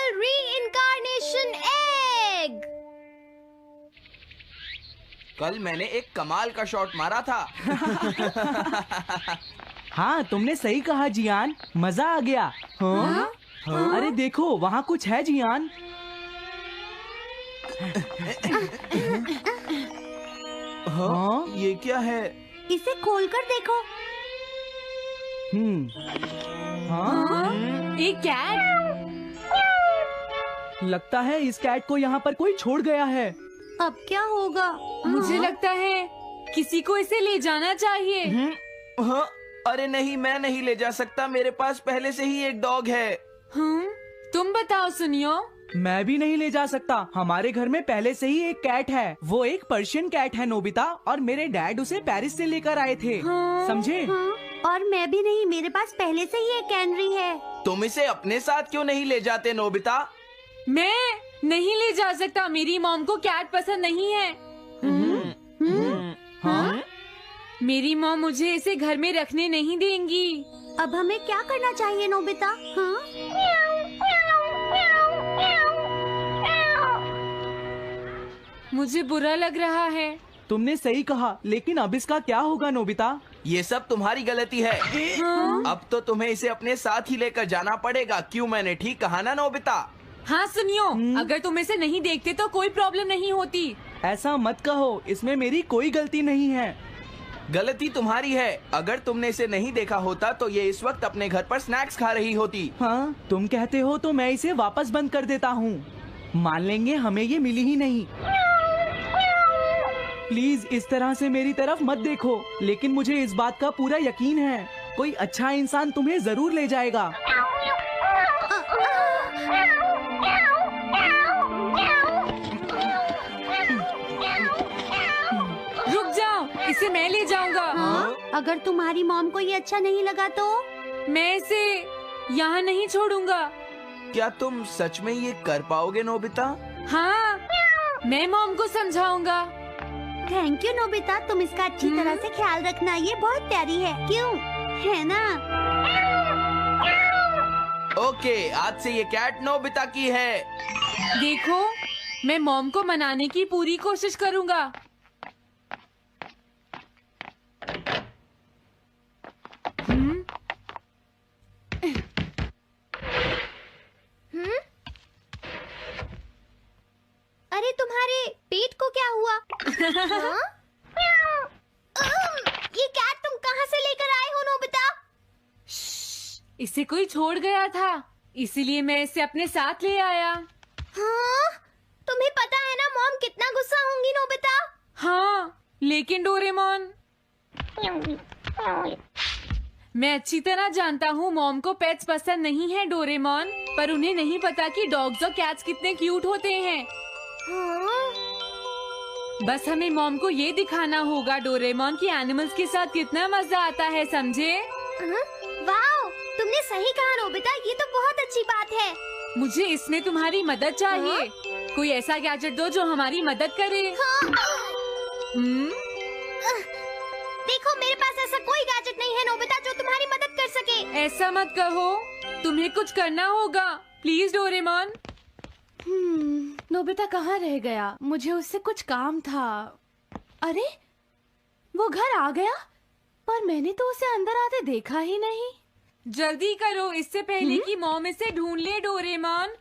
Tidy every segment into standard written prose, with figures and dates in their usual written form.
Special reincarnation egg. कल मैंने एक कमाल का शॉट मारा था। हाँ, तुमने सही कहा जियान, मजा आ गया। हाँ? हाँ? अरे देखो, वहाँ कुछ है जियान। हाँ? ये क्या है? इसे खोलकर देखो। हाँ? एक कैट। लगता है इस कैट को यहाँ पर कोई छोड़ गया है। अब क्या होगा? मुझे लगता है किसी को इसे ले जाना चाहिए। हाँ? अरे नहीं, मैं नहीं ले जा सकता, मेरे पास पहले से ही एक डॉग है। तुम बताओ सुनियो। मैं भी नहीं ले जा सकता, हमारे घर में पहले से ही एक कैट है। वो एक पर्शियन कैट है नोबिता, और मेरे डैड उसे पेरिस से लेकर आए थे। समझे? और मैं भी नहीं, मेरे पास पहले से ही एक कैनरी है। तुम इसे अपने साथ क्यों नहीं ले जाते नोबिता? मैं नहीं ले जा सकता, मेरी मॉम को कैट पसंद नहीं है। हाँ? मेरी मॉम मुझे इसे घर में रखने नहीं देंगी। अब हमें क्या करना चाहिए नोबिता? हाँ? मुझे बुरा लग रहा है। तुमने सही कहा, लेकिन अब इसका क्या होगा नोबिता? ये सब तुम्हारी गलती है। अब तो तुम्हें इसे अपने साथ ही लेकर जाना पड़ेगा। क्यों, मैंने ठीक कहा ना नोबिता? हाँ सुनियो, अगर तुम इसे नहीं देखते तो कोई प्रॉब्लम नहीं होती। ऐसा मत कहो, इसमें मेरी कोई गलती नहीं है। गलती तुम्हारी है। अगर तुमने इसे नहीं देखा होता तो ये इस वक्त अपने घर पर स्नैक्स खा रही होती। हाँ, तुम कहते हो तो मैं इसे वापस बंद कर देता हूँ। मान लेंगे हमें ये मिली ही नहीं। प्लीज इस तरह से मेरी तरफ मत देखो, लेकिन मुझे इस बात का पूरा यकीन है, कोई अच्छा इंसान तुम्हें जरूर ले जाएगा। रुक जाओ, इसे मैं ले जाऊंगा। हाँ? अगर तुम्हारी मॉम को ये अच्छा नहीं लगा तो? मैं इसे यहाँ नहीं छोड़ूंगा। क्या तुम सच में ये कर पाओगे नोबिता? हाँ, मैं मॉम को समझाऊंगा। थैंक यू नोबिता, तुम इसका अच्छी तरह से ख्याल रखना, ये बहुत प्यारी है। क्यों, है ना? ओके, आज से ये कैट नोबिता की है। देखो, मैं मॉम को मनाने की पूरी कोशिश करूंगा। अरे तुम्हारे पेट को क्या हुआ? हाँ? ये कैट तुम कहाँ से लेकर आए हो नोबिता? इसे कोई छोड़ गया था, इसीलिए मैं इसे अपने साथ ले आया। हाँ? तुम्हें पता है ना मॉम कितना गुस्सा होंगी नोबिता? हाँ, लेकिन डोरेमोन, मैं अच्छी तरह जानता हूँ मॉम को पेट्स पसंद नहीं है डोरेमोन, पर उन्हें नहीं पता कि डॉग्स और कैट्स कितने क्यूट होते हैं। हाँ? बस हमें मॉम को ये दिखाना होगा डोरेमोन कि एनिमल्स के साथ कितना मजा आता है, समझे? वाओ, तुमने सही कहा नोबिता, ये तो बहुत अच्छी बात है। मुझे इसमें तुम्हारी मदद चाहिए। कोई ऐसा गैजेट दो जो हमारी मदद करे। देखो, मेरे पास ऐसा कोई गैजेट नहीं है नोबिता जो तुम्हारी मदद कर सके। ऐसा मत कहो, तुम्हें कुछ करना होगा, प्लीज डोरेमोन। नोबिता कहाँ रह गया? मुझे उससे कुछ काम था। अरे, वो घर आ गया, पर मैंने तो उसे अंदर आते देखा ही नहीं। जल्दी करो, इससे पहले कि मॉम इसे ढूंढ ले डोरेमोन।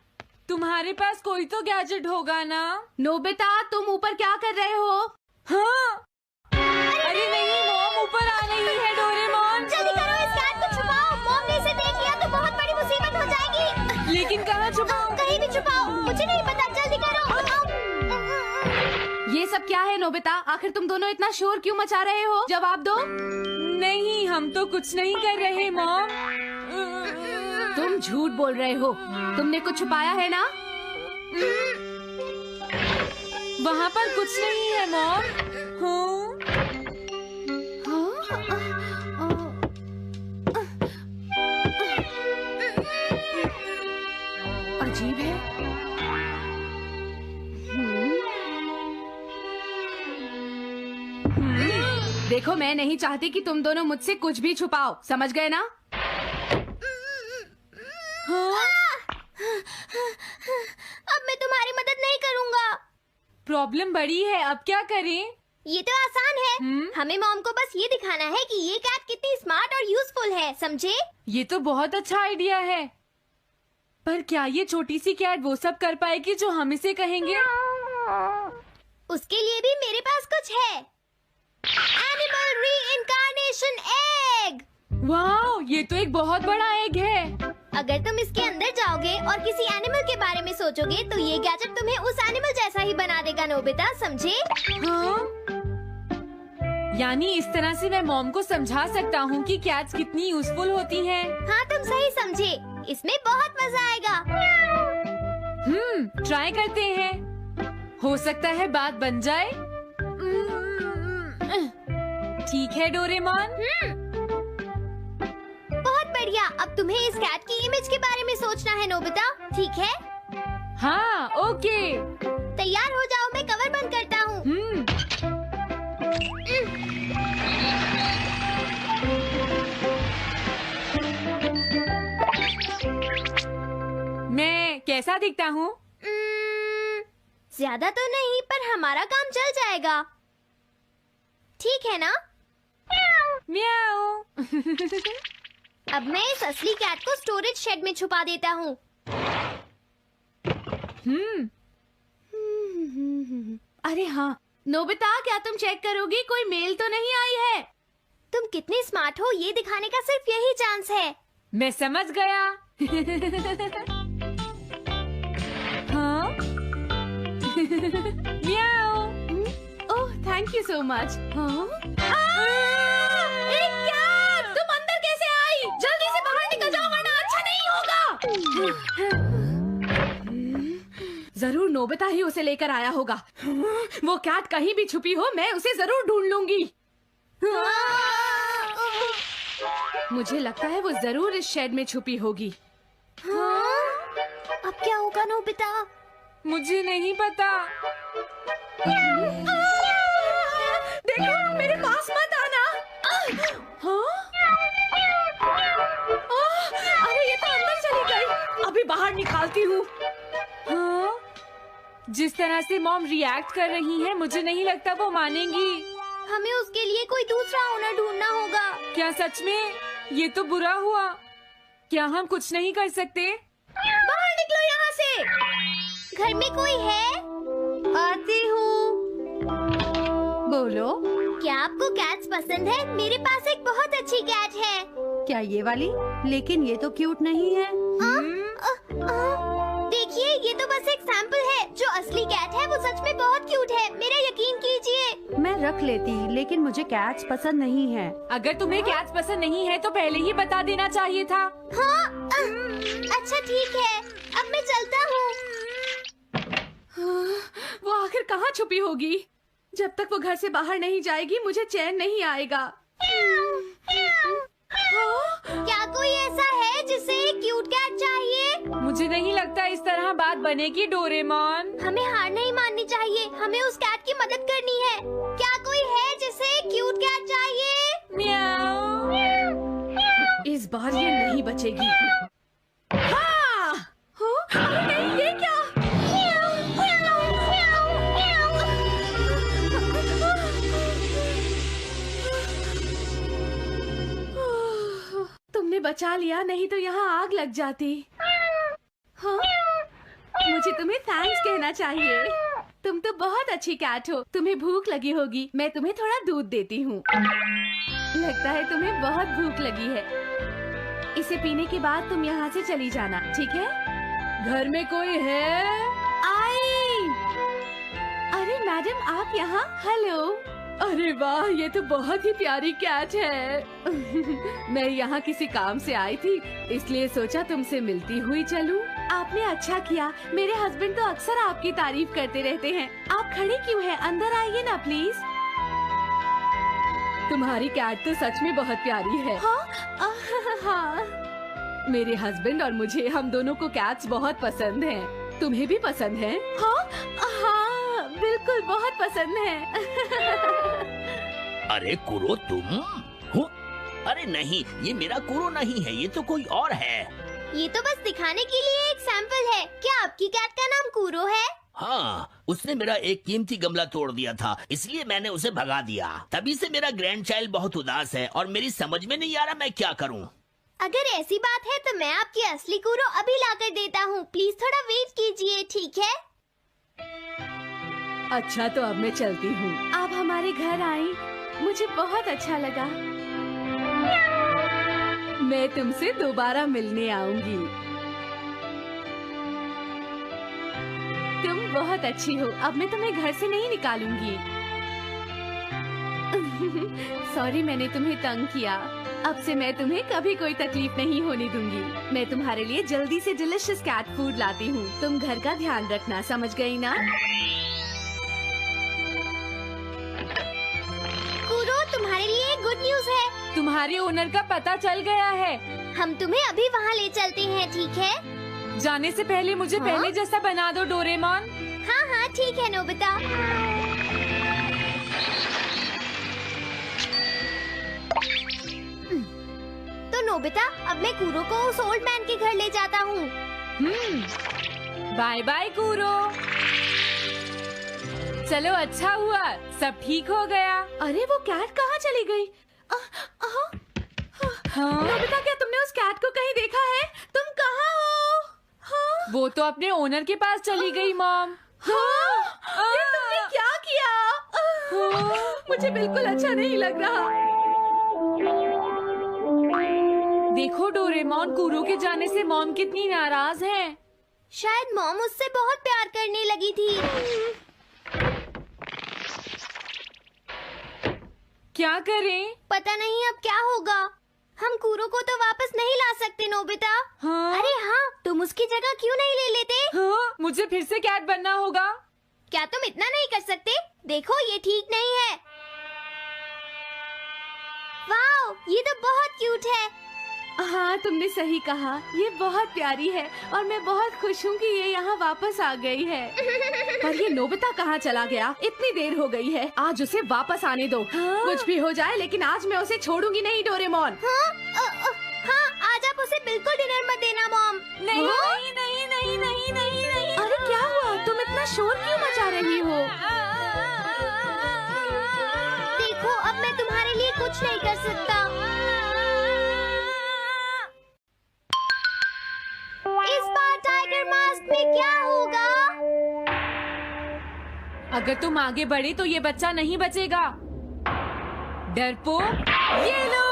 तुम्हारे पास कोई तो गैजेट होगा ना? नोबिता, तुम ऊपर क्या कर रहे हो? हाँ? अरे नहीं, मॉम ऊपर आ रही है डोरेमोन। जल्दी करो, इस कैट को छुपाओ। मॉम ने इसे देख लिया तो बहुत बड़ी मुसीबत हो जाएगी। लेकिन कहाँ छुपाऊं? कहीं भी छुपाओ, मुझे नहीं पता, जल्दी करो। ये सब क्या है नोबिता? आखिर तुम दोनों इतना शोर क्यों मचा रहे हो? जवाब दो। नहीं, हम तो कुछ नहीं कर रहे मॉम। तुम झूठ बोल रहे हो, तुमने कुछ छुपाया है ना? वहाँ पर कुछ नहीं है मॉम। अजीब है। देखो, मैं नहीं चाहती कि तुम दोनों मुझसे कुछ भी छुपाओ, समझ गए ना? प्रॉब्लम बड़ी है, अब क्या करें? ये तो आसान है। हमें मॉम को बस ये दिखाना है कि ये कैट कितनी स्मार्ट और यूजफुल है, समझे? ये तो बहुत अच्छा आइडिया है, पर क्या ये छोटी सी कैट वो सब कर पाएगी जो हम इसे कहेंगे? उसके लिए भी मेरे पास कुछ है। Animal reincarnation egg. वाह, ये तो एक बहुत बड़ा एग है। अगर तुम इसके अंदर जाओगे और किसी एनिमल के बारे में सोचोगे तो ये गैजेट तुम्हें उस एनिमल जैसा ही बना देगा, नोबिता, समझे? हाँ? यानी इस तरह से मैं मॉम को समझा सकता हूँ कि कैट्स कितनी यूजफुल होती हैं। हाँ, तुम सही समझे। इसमें बहुत मजा आएगा। ट्राई करते हैं। हो सकता है बात बन जाए। ठीक है डोरेमोन। बहुत बढ़िया। अब तुम्हें इस कैट की इमेज के बारे में सोचना है, नोबिता, ठीक है? हाँ, ओके। तैयार हो जाओ, मैं कवर बंद करता हूँ। मैं कैसा दिखता हूँ? ज्यादा तो नहीं, पर हमारा काम चल जाएगा, ठीक है ना? म्याऊ। अब मैं इस असली कैट को स्टोरेज शेड में छुपा देता हूँ। अरे हाँ, नोबिता, क्या तुम चेक करोगी कोई मेल तो नहीं आई है? तुम कितने स्मार्ट हो ये दिखाने का सिर्फ यही चांस है। मैं समझ गया। हाँ? म्याऊ। ओह, थैंक यू सो मच। हाँ? एक कैट! तुम अंदर कैसे आई? जल्दी से बाहर निकल जाओ वरना अच्छा नहीं होगा। जरूर नोबिता ही उसे लेकर आया होगा। वो कैट कहीं भी छुपी हो, मैं उसे जरूर ढूंढ लूंगी। मुझे लगता है वो जरूर इस शेड में छुपी होगी। अब क्या होगा, नोबिता? मुझे नहीं पता। देखो, मेरे पास मत आना। हाँ? अरे ये तो अंदर चली गई। अभी बाहर निकालती हूँ। हाँ? जिस तरह से मॉम रिएक्ट कर रही है, मुझे नहीं लगता वो मानेंगी। हमें उसके लिए कोई दूसरा ओनर ढूंढना होगा। क्या सच में? ये तो बुरा हुआ। क्या हम कुछ नहीं कर सकते? बाहर निकलो यहाँ से। घर में कोई है? आती हूँ। बोलो, क्या आपको कैट्स पसंद है? मेरे पास एक बहुत अच्छी कैट है। क्या ये वाली? लेकिन ये तो क्यूट नहीं है। देखिए, ये तो बस एक सैंपल है। जो असली कैट है वो सच में बहुत क्यूट है, मेरा यकीन कीजिए। मैं रख लेती, लेकिन मुझे कैट्स पसंद नहीं है। अगर तुम्हें कैट्स पसंद नहीं है तो पहले ही बता देना चाहिए था। हाँ, अच्छा ठीक है, अब मैं चलता हूँ। वो आखिर कहाँ छुपी होगी? जब तक वो घर से बाहर नहीं जाएगी मुझे चैन नहीं आएगा। क्या कोई ऐसा है जिसे एक क्यूट कैट चाहिए? मुझे नहीं लगता इस तरह बात बनेगी डोरेमोन। हमें हार नहीं माननी चाहिए, हमें उस कैट की मदद करनी है। क्या कोई है जिसे एक क्यूट कैट चाहिए? म्याऊ। इस बार ये नहीं बचेगी। हाँ! अरे नहीं, ये क्या? तुमने बचा लिया, नहीं तो यहाँ आग लग जाती। हाँ? मुझे तुम्हें थैंक्स कहना चाहिए। तुम तो बहुत अच्छी कैट हो। तुम्हें भूख लगी होगी, मैं तुम्हें थोड़ा दूध देती हूँ। लगता है तुम्हें बहुत भूख लगी है। इसे पीने के बाद तुम यहाँ से चली जाना, ठीक है? घर में कोई है? आई! अरे मैडम, आप यहाँ? हेलो। अरे वाह, ये तो बहुत ही प्यारी कैट है। मैं यहाँ किसी काम से आई थी, इसलिए सोचा तुमसे मिलती हुई चलूं। आपने अच्छा किया। मेरे हस्बैंड तो अक्सर आपकी तारीफ करते रहते हैं। आप खड़े क्यों हैं? अंदर आइए ना प्लीज। तुम्हारी कैट तो सच में बहुत प्यारी है। हाँ? हाँ। मेरे हस्बैंड और मुझे, हम दोनों को कैट्स बहुत पसंद हैं। तुम्हें भी पसंद है? हाँ, हाँ, बिल्कुल बहुत पसंद है। अरे कुरो, तुम हो? अरे नहीं, ये मेरा कुरो नहीं है, ये तो कोई और है। ये तो बस दिखाने के लिए एक सैंपल है। क्या आपकी कैट का नाम कूरो है? हाँ, उसने मेरा एक कीमती गमला तोड़ दिया था, इसलिए मैंने उसे भगा दिया। तभी से मेरा ग्रैंड चाइल्ड बहुत उदास है और मेरी समझ में नहीं आ रहा मैं क्या करूँ। अगर ऐसी बात है तो मैं आपकी असली कूरो अभी लाकर देता हूँ। प्लीज थोड़ा वेट कीजिए, ठीक है? अच्छा, तो अब मैं चलती हूँ। आप हमारे घर आई, मुझे बहुत अच्छा लगा। मैं तुमसे दोबारा मिलने आऊंगी। तुम बहुत अच्छी हो। अब मैं तुम्हें घर से नहीं निकालूंगी। सॉरी, मैंने तुम्हें तंग किया। अब से मैं तुम्हें कभी कोई तकलीफ नहीं होने दूंगी। मैं तुम्हारे लिए जल्दी से डिलिशियस कैट फूड लाती हूँ। तुम घर का ध्यान रखना, समझ गई ना? कूरो, तुम्हारे लिए एक गुड न्यूज है। तुम्हारे ओनर का पता चल गया है। हम तुम्हें अभी वहाँ ले चलते हैं, ठीक है? जाने से पहले मुझे हाँ? पहले जैसा बना दो डोरेमोन। हाँ हाँ, ठीक है नोबिता। तो नोबिता, अब मैं कूरो को उस ओल्ड मैन के घर ले जाता हूँ। बाय बाय कूरो। चलो, अच्छा हुआ, सब ठीक हो गया। अरे वो कैट कहाँ चली गई? हाँ? नोबिता, क्या तुमने उस कैट को कहीं देखा है? तुम कहाँ हो? हाँ? वो तो अपने ओनर के पास चली गई मॉम। हाँ? ये तुमने क्या किया? मुझे बिल्कुल अच्छा नहीं लग रहा। देखो डोरेमोन, कूरो के जाने से मॉम कितनी नाराज हैं। शायद मॉम उससे बहुत प्यार करने लगी थी। क्या करें? पता नहीं अब क्या होगा। हम कूरो को तो वापस नहीं ला सकते नोबिता। हाँ? अरे हाँ, तुम उसकी जगह क्यों नहीं ले लेते? हाँ? मुझे फिर से कैट बनना होगा। क्या तुम इतना नहीं कर सकते? देखो, ये ठीक नहीं है। वाओ, ये तो बहुत क्यूट है। हाँ, तुमने सही कहा। ये बहुत प्यारी है और मैं बहुत खुश हूँ कि ये यहाँ वापस आ गई है। पर ये नोबिता कहाँ चला गया? इतनी देर हो गई है। आज उसे वापस आने दो। कुछ भी हो जाए, लेकिन आज मैं उसे छोड़ूंगी नहीं डोरेमोन। हाँ, आज आप उसे बिल्कुल डिनर मत देना मॉम। नहीं नहीं नहीं नहीं नहीं नहीं नहीं। अरे क्या हुआ? तुम इतना शोर क्यों मचा रही हो? देखो, अब मैं तुम्हारे लिए कुछ नहीं कर सकता। इस बार टाइगर मास्क में क्या होगा? अगर तुम आगे बढ़े तो ये बच्चा नहीं बचेगा। डरपोक, ये लो।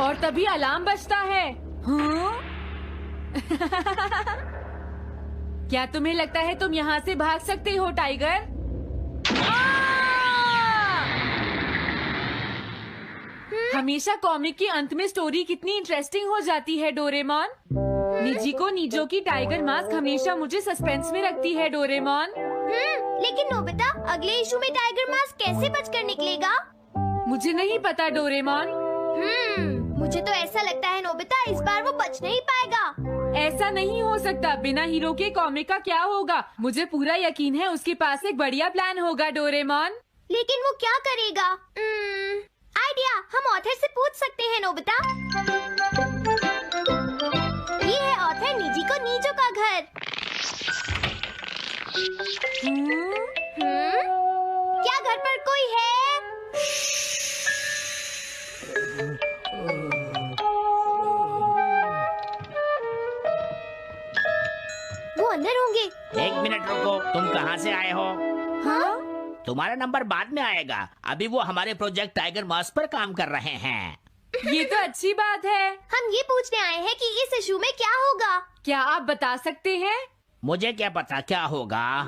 और तभी अलार्म बजता है। हाँ? क्या तुम्हें लगता है तुम यहाँ से भाग सकते हो टाइगर? हमेशा कॉमिक के अंत में स्टोरी कितनी इंटरेस्टिंग हो जाती है डोरेमोन। निजी को नीजो की टाइगर मास्क हमेशा मुझे सस्पेंस में रखती है डोरेमोन। लेकिन नोबिता, अगले इशू में टाइगर मास्क कैसे बचकर निकलेगा? मुझे नहीं पता डोरेमोन। मुझे तो ऐसा लगता है नोबिता, इस बार वो बच नहीं पाएगा। ऐसा नहीं हो सकता। बिना हीरो के कॉमिक का क्या होगा? मुझे पूरा यकीन है उसके पास एक बढ़िया प्लान होगा डोरेमोन। लेकिन वो क्या करेगा? आइडिया, हम ऑथर से पूछ सकते हैं नोबिता। ये है ऑथर निजी को नीजो का घर। क्या घर पर कोई है? वो अंदर होंगे। एक मिनट रुको, तुम कहाँ से आए हो? हाँ? तुम्हारा नंबर बाद में आएगा। अभी वो हमारे प्रोजेक्ट टाइगर मास्क पर काम कर रहे हैं। ये तो अच्छी बात है। हम ये पूछने आए हैं कि इस इशू में क्या होगा। क्या आप बता सकते हैं? मुझे क्या पता क्या होगा।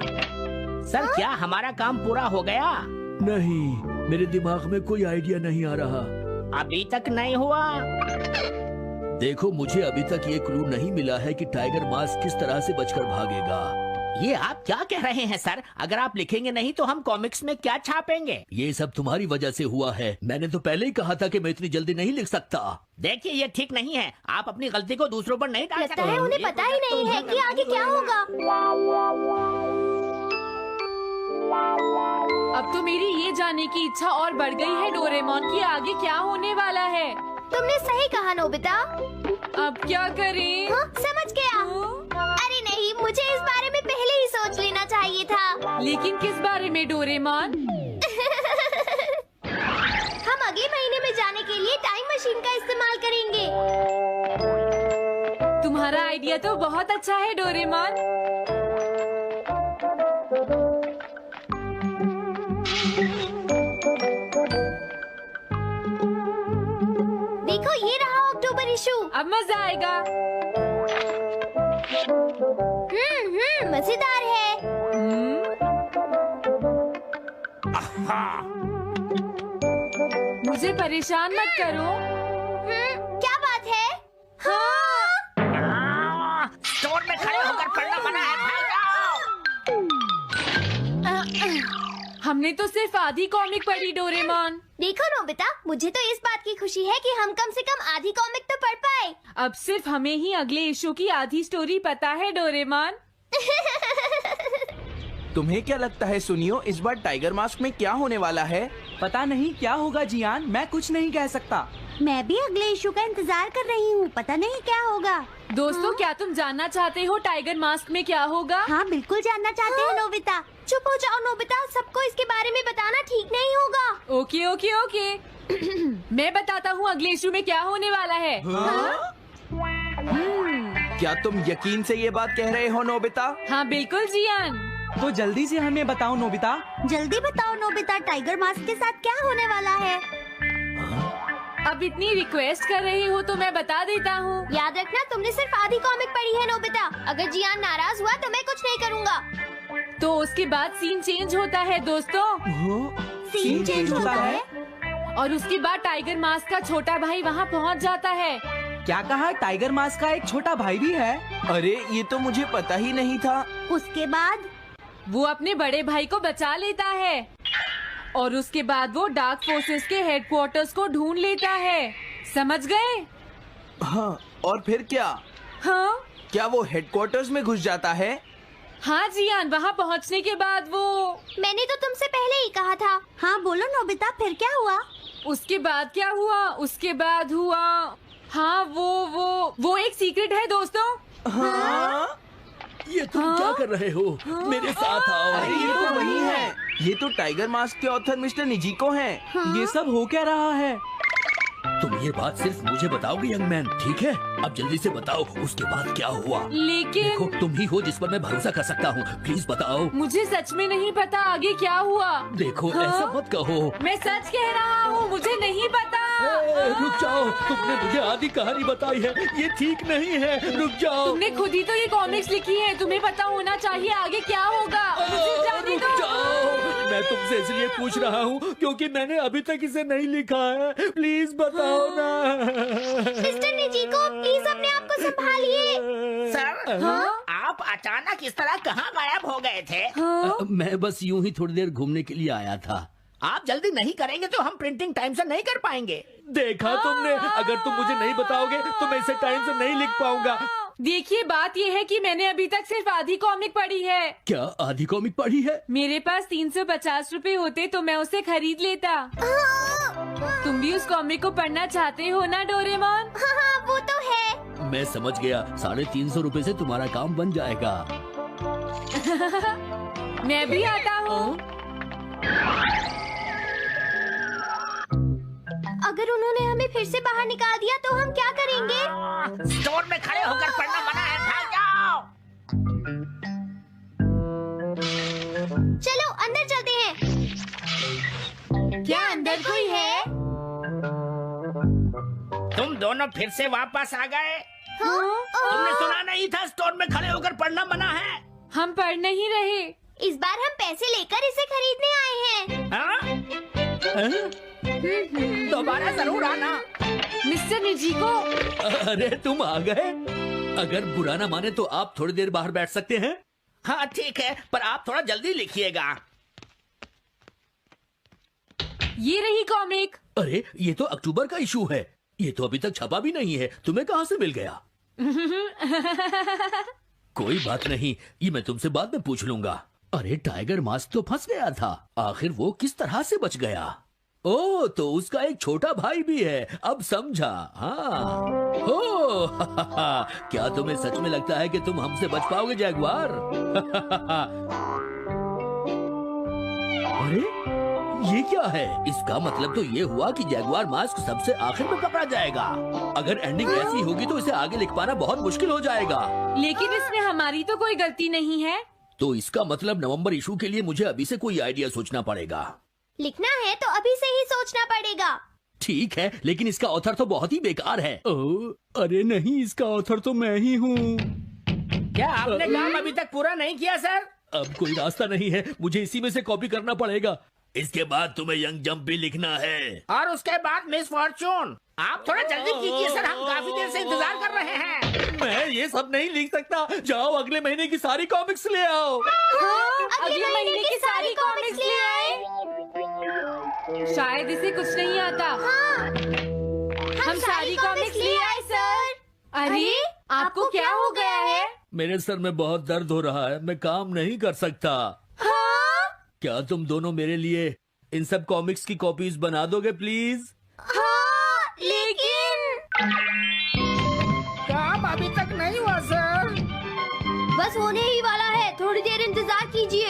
सर, क्या हमारा काम पूरा हो गया? नहीं, मेरे दिमाग में कोई आइडिया नहीं आ रहा। अभी तक नहीं हुआ। देखो, मुझे अभी तक ये क्लू नहीं मिला है कि टाइगर मास्क किस तरह से बचकर भागेगा। ये आप क्या कह रहे हैं सर? अगर आप लिखेंगे नहीं तो हम कॉमिक्स में क्या छापेंगे? ये सब तुम्हारी वजह से हुआ है। मैंने तो पहले ही कहा था कि मैं इतनी जल्दी नहीं लिख सकता। देखिए, ये ठीक नहीं है। आप अपनी गलती को दूसरों पर नहीं डाल लगता है उन्हें पता ही नहीं है कि आगे क्या होगा। अब तो मेरी ये जानने की इच्छा और बढ़ गई है डोरेमोन कि आगे क्या होने वाला है। तुमने सही कहा नोबिता। अब क्या करें? हाँ, समझ गया। लेकिन किस बारे में डोरेमोन? हम अगले महीने में जाने के लिए टाइम मशीन का इस्तेमाल करेंगे। तुम्हारा आइडिया तो बहुत अच्छा है डोरेमोन। देखो ये रहा अक्टूबर इशू। अब मजा आएगा। मजेदार है। मुझे परेशान मत करो। क्या बात है? स्टोर में खड़े होकर पढ़ना मना है, भाग जाओ। हमने तो सिर्फ आधी कॉमिक पढ़ी डोरेमोन। देखो नोबिता, मुझे तो इस बात की खुशी है कि हम कम से कम आधी कॉमिक तो पढ़ पाए। अब सिर्फ हमें ही अगले इशू की आधी स्टोरी पता है डोरेमोन। तुम्हें क्या लगता है सुनियो, इस बार टाइगर मास्क में क्या होने वाला है? पता नहीं क्या होगा जियान, मैं कुछ नहीं कह सकता। मैं भी अगले इशू का इंतजार कर रही हूँ, पता नहीं क्या होगा। दोस्तों, क्या तुम जानना चाहते हो टाइगर मास्क में क्या होगा? हाँ बिल्कुल जानना चाहते हैं नोबिता। चुप हो जाओ नोबिता, सबको इसके बारे में बताना ठीक नहीं होगा। Okay okay okay. मैं बताता हूँ अगले इशू में क्या होने वाला है। क्या तुम यकीन से ये बात कह रहे हो नोबिता? हाँ बिल्कुल जियान। तो जल्दी से हमें बताओ नोबिता। जल्दी बताओ नोबिता, टाइगर मास्क के साथ क्या होने वाला है? अब इतनी रिक्वेस्ट कर रही हो तो मैं बता देता हूँ। याद रखना, तुमने सिर्फ आधी कॉमिक पढ़ी है नोबिता। अगर जियान नाराज हुआ तो मैं कुछ नहीं करूँगा। तो उसके बाद सीन चेंज होता है दोस्तों, सीन चेंज होता है? और उसके बाद टाइगर मास्क का छोटा भाई वहाँ पहुँच जाता है। क्या कहा? टाइगर मास्क का एक छोटा भाई भी है? अरे ये तो मुझे पता ही नहीं था। उसके बाद वो अपने बड़े भाई को बचा लेता है और उसके बाद वो डार्क फोर्सेस के हेडक्वार्टर्स को ढूंढ लेता है। समझ गए? हाँ, और फिर क्या? हाँ क्या वो हेडक्वार्टर्स में घुस जाता है? हाँ जियान, वहाँ पहुँचने के बाद वो मैंने तो तुमसे पहले ही कहा था। हाँ बोलो नोबिता, फिर क्या हुआ? उसके बाद क्या हुआ? उसके बाद हुआ, हाँ वो एक सीक्रेट है दोस्तों। हाँ? ये तुम क्या कर रहे हो? मेरे साथ आओ। अरे ये तो वही है, ये तो टाइगर मास्क के ऑथर मिस्टर निजिको हैं। ये सब हो क्या रहा है? तुम ये बात सिर्फ मुझे बताओगे यंग मैन, ठीक है? अब जल्दी से बताओ उसके बाद क्या हुआ। लेकिन देखो, तुम ही हो जिस पर मैं भरोसा कर सकता हूँ, प्लीज बताओ। मुझे सच में नहीं पता आगे क्या हुआ। देखो हाँ? ऐसा मत कहो। मैं सच कह रहा हूँ, मुझे नहीं पता। रुक जाओ, तुमने मुझे आधी कहानी बताई है, ये ठीक नहीं है। रुक जाओ। तुमने खुद ही तो ये कॉमिक्स लिखी है, तुम्हें पता होना चाहिए आगे क्या होगा। मुझे जाने रुक दो। जाओ, मैं तुमसे इसलिए पूछ रहा हूँ क्योंकि मैंने अभी तक इसे नहीं लिखा है। प्लीज बताओ ना। मिस्टर निजिको, प्लीज अपने आप को संभालिए। सर, आप अचानक इस तरह कहाँ गायब हो गए थे? मैं बस यूं ही थोड़ी देर घूमने के लिए आया था। आप जल्दी नहीं करेंगे तो हम प्रिंटिंग टाइम से नहीं कर पाएंगे। देखा तुमने, अगर तुम मुझे नहीं बताओगे तो मैं इसे टाइम से नहीं लिख पाऊंगा। देखिए, बात ये है कि मैंने अभी तक सिर्फ आधी कॉमिक पढ़ी है। क्या आधी कॉमिक पढ़ी है? मेरे पास 350 रुपए होते तो मैं उसे खरीद लेता। तुम भी उस कॉमिक को पढ़ना चाहते हो ना डोरेमोन? हाँ वो तो है। मैं समझ गया, 350 रुपए से तुम्हारा काम बन जाएगा। मैं भी आता हूँ। अगर उन्होंने हमें फिर से बाहर निकाल दिया तो हम क्या करेंगे? स्टोर में खड़े होकर पढ़ना मना है, भाग जाओ। चलो अंदर चलते हैं। क्या अंदर कोई है? तुम दोनों फिर से वापस आ गए। तुमने सुना नहीं था स्टोर में खड़े होकर पढ़ना मना है? हम पढ़ नहीं रहे। इस बार हम पैसे लेकर इसे खरीदने आए हैं। हाँ? दोबारा जरूर आना। मिस्टर निजिको, अरे तुम आ गए। अगर बुरा ना माने तो आप थोड़ी देर बाहर बैठ सकते हैं। हाँ ठीक है, पर आप थोड़ा जल्दी लिखिएगा। ये रही कॉमिक। अरे ये तो अक्टूबर का इशू है, ये तो अभी तक छपा भी नहीं है। तुम्हें कहाँ से मिल गया? कोई बात नहीं, ये मैं तुमसे बाद में पूछ लूंगा। अरे टाइगर मास्क तो फंस गया था, आखिर वो किस तरह से बच गया? ओ, तो उसका एक छोटा भाई भी है, अब समझा। हाँ। ओ, क्या तुम्हें सच में लगता है कि तुम हमसे बच पाओगे जैगुआर? अरे ये क्या है? इसका मतलब तो ये हुआ कि जैगुआर मास्क सबसे आखिर में पकड़ा जाएगा। अगर एंडिंग ऐसी होगी तो इसे आगे लिख पाना बहुत मुश्किल हो जाएगा। लेकिन इसमें हमारी तो कोई गलती नहीं है। तो इसका मतलब नवंबर इशू के लिए मुझे अभी से कोई आइडिया सोचना पड़ेगा। लिखना है तो अभी से ही सोचना पड़ेगा। ठीक है, लेकिन इसका ऑथर तो बहुत ही बेकार है। अरे नहीं, इसका ऑथर तो मैं ही हूँ। क्या आपने काम अभी तक पूरा नहीं किया सर? अब कोई रास्ता नहीं है, मुझे इसी में से कॉपी करना पड़ेगा। इसके बाद तुम्हें यंग जंप भी लिखना है। और उसके बाद मिस फॉर्चून। आप थोड़ा जल्दी कीजिए सर, हम काफी देर से इंतजार कर रहे हैं। मैं ये सब नहीं लिख सकता। जाओ अगले महीने की सारी कॉमिक्स ले आओ। अगले महीने की सारी कॉमिक्स ले आए। शायद इसे कुछ नहीं आता। हम सारी कॉमिक्स ले आए सर। अरे आपको क्या हो गया है? मेरे सर में बहुत दर्द हो रहा है, मैं काम नहीं कर सकता। क्या तुम दोनों मेरे लिए इन सब कॉमिक्स की कॉपीज बना दोगे प्लीज? लेकिन काम अभी तक नहीं हुआ सर। बस होने ही वाला है, थोड़ी देर इंतजार कीजिए।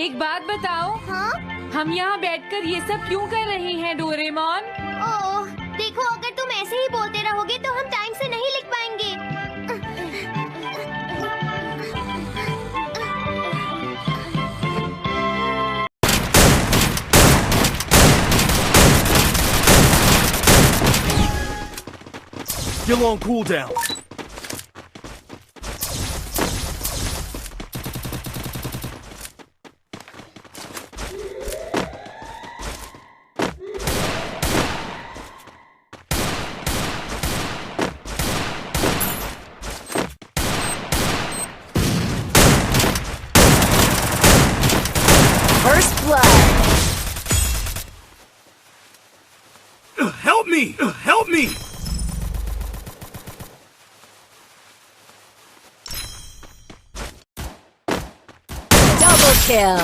एक बात बताओ, हाँ? हम यहाँ बैठकर ये सब क्यों कर रहे हैं डोरेमोन? ओह, देखो अगर तुम ऐसे ही बोलते रहोगे तो हम टाइम से नहीं लिख पाएंगे। Still on cooldown. First blood. Help me! Help me! Double kill.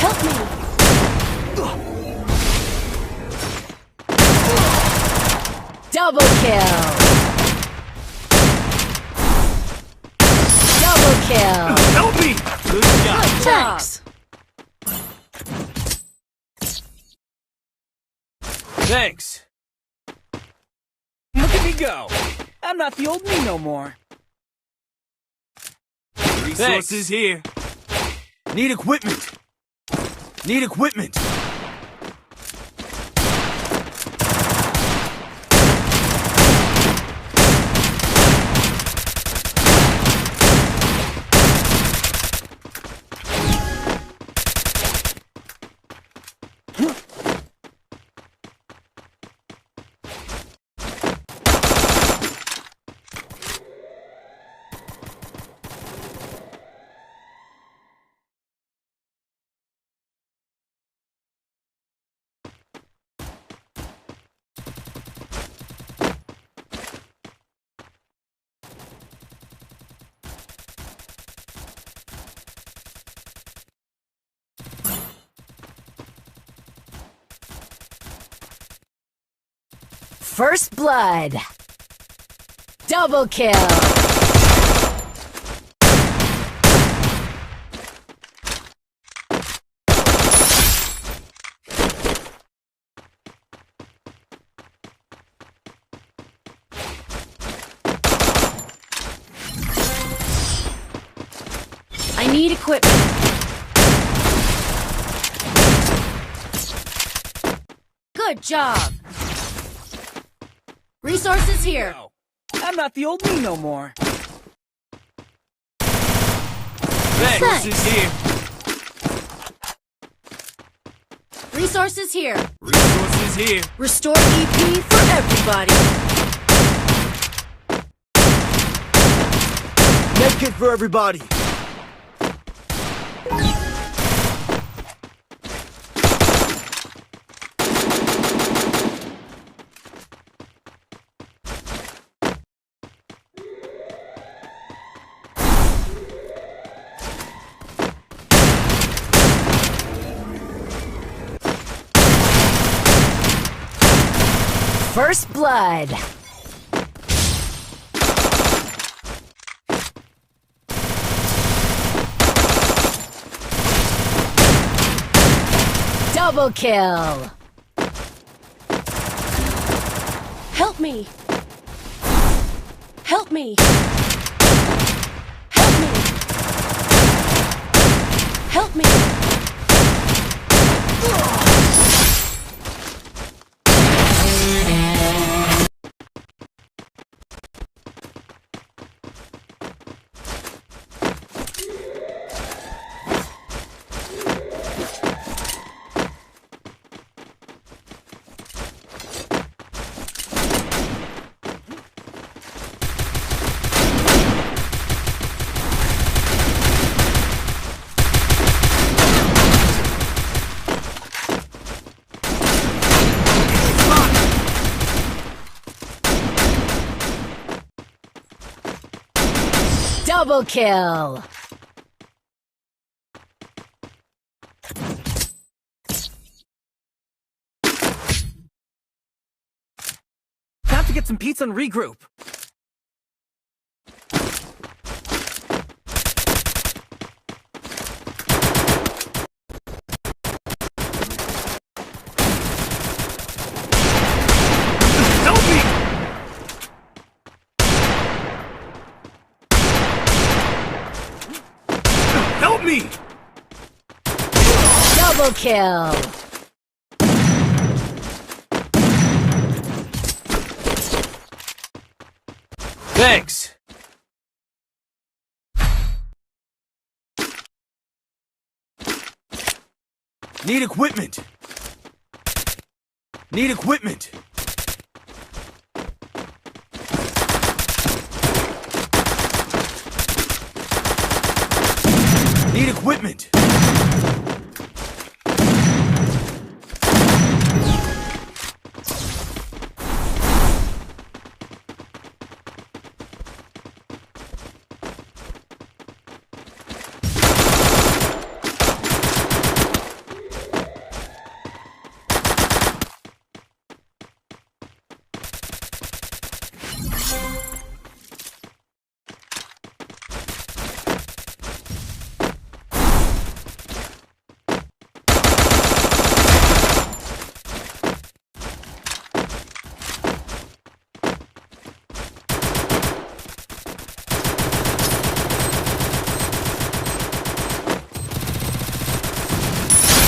Help me. Double kill. Double kill. Help me! Good job. Thanks. Thanks. Look at me go. I'm not the old me no more. Resources here. Need equipment. Need equipment. First blood. Double kill. I need equipment. Good job. Resources here. I'm not the old me no more. Thanks. Resources here. Resources here. Resources here. Restore EP for everybody. Medkit for everybody. First blood. Double kill. Help me. Help me. Help me. Help me. Double kill. Time to get some pizza and regroup. Help me! Help me! Double kill. Thanks. Need equipment. Need equipment. Need equipment.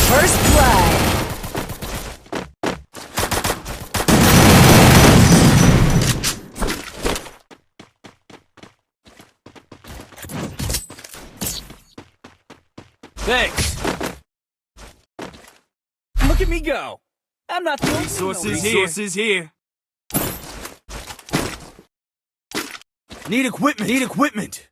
First blood. Thanks. Look at me go. I'm not the only resources here. Need equipment. Need equipment.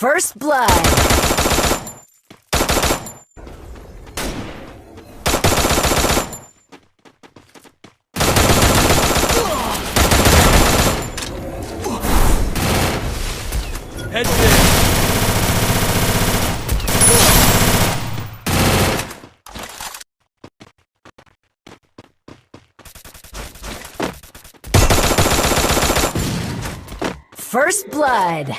First blood. Head there. First blood.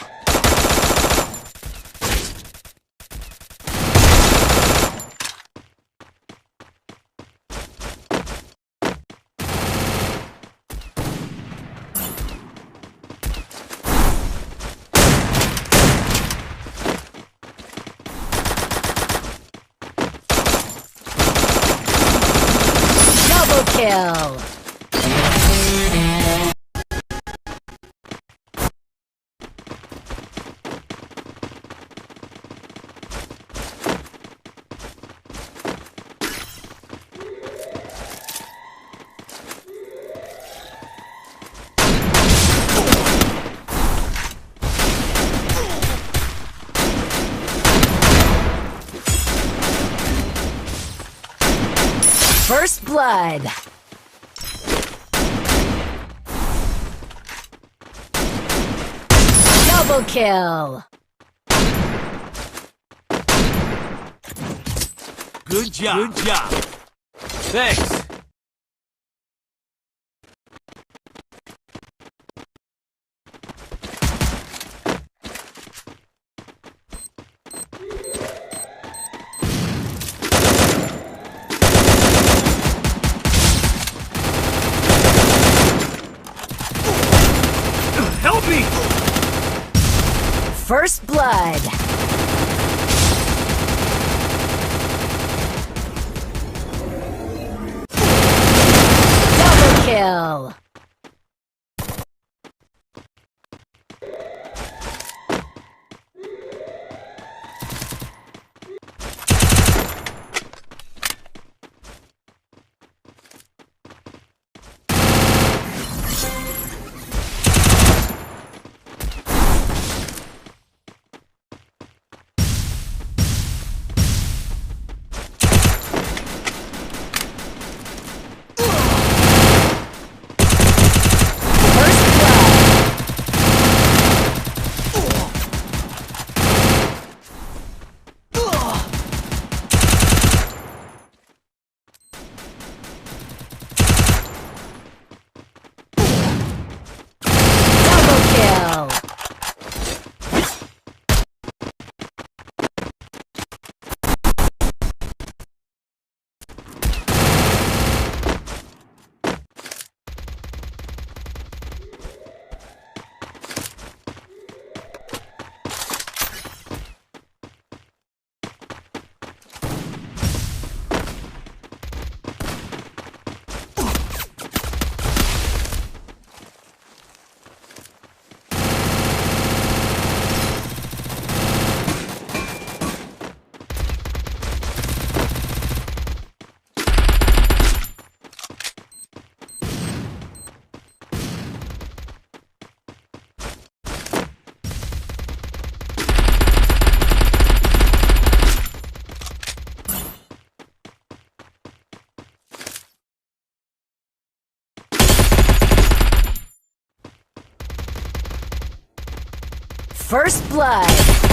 Double kill. blood. Double kill. Good job. Good job. Thanks. Help me! First blood. Double kill. First blood.